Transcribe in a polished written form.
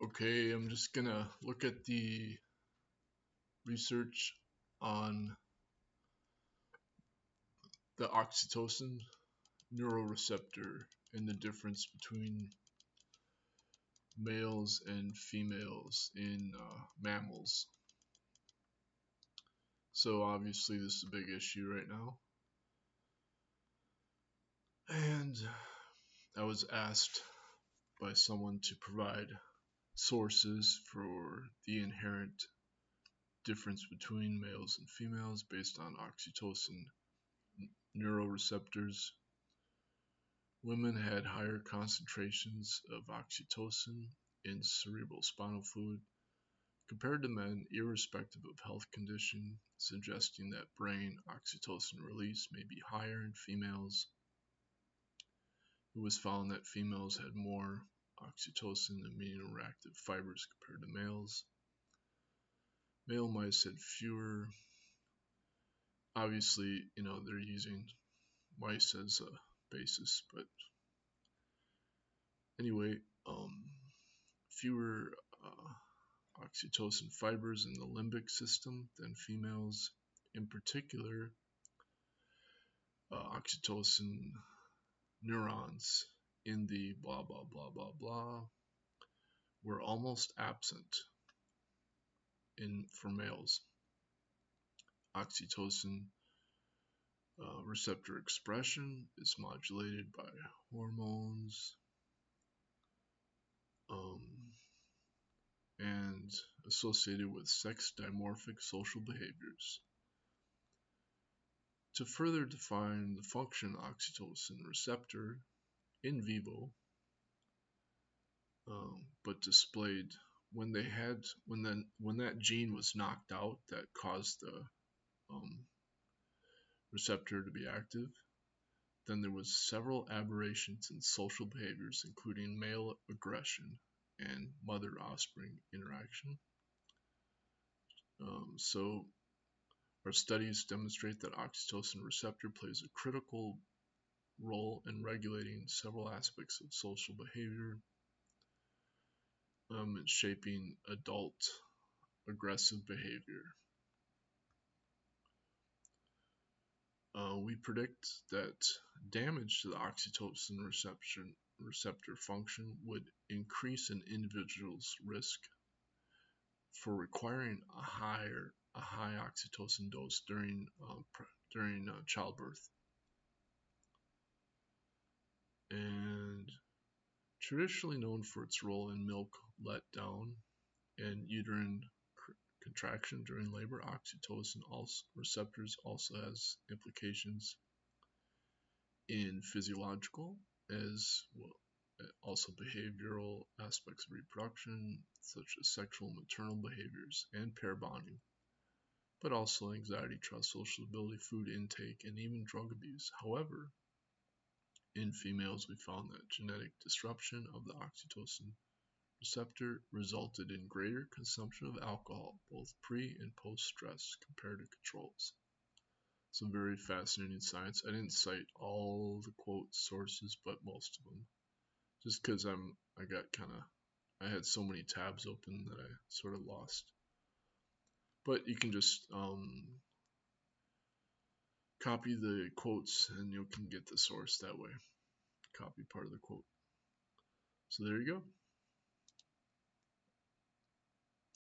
Okay, I'm just gonna look at the research on the oxytocin neuroreceptor and the difference between males and females in mammals. So obviously this is a big issue right now. And I was asked by someone to provide sources for the inherent difference between males and females based on oxytocin neuroreceptors. Women had higher concentrations of oxytocin in cerebrospinal fluid compared to men, irrespective of health condition, suggesting that brain oxytocin release may be higher in females. It was found that females had more oxytocin amino-reactive fibers compared to males. Male mice had fewer. Obviously, they're using mice as a basis, but anyway, fewer oxytocin fibers in the limbic system than females. In particular, oxytocin neurons in the blah blah blah blah blah were almost absent for males. Oxytocin receptor expression is modulated by hormones and associated with sex dimorphic social behaviors. To further define the function of the oxytocin receptor in vivo, but displayed when that gene was knocked out that caused the receptor to be active, then there was several aberrations in social behaviors, including male aggression and mother-offspring interaction. So our studies demonstrate that oxytocin receptor plays a critical role in regulating several aspects of social behavior and shaping adult aggressive behavior. We predict that damage to the oxytocin receptor function would increase an individual's risk for requiring a high oxytocin dose during childbirth. And traditionally known for its role in milk letdown and uterine contraction during labor, oxytocin receptors also has implications in physiological as well, also behavioral aspects of reproduction, such as sexual and maternal behaviors and pair bonding, but also anxiety, trust, social ability, food intake, and even drug abuse. However, in females, we found that genetic disruption of the oxytocin receptor resulted in greater consumption of alcohol, both pre and post stress, compared to controls. Some very fascinating science. I didn't cite all the quote sources, but most of them, just because I had so many tabs open that I sort of lost. But you can just copy the quotes and you can get the source that way. Copy part of the quote. So there you go.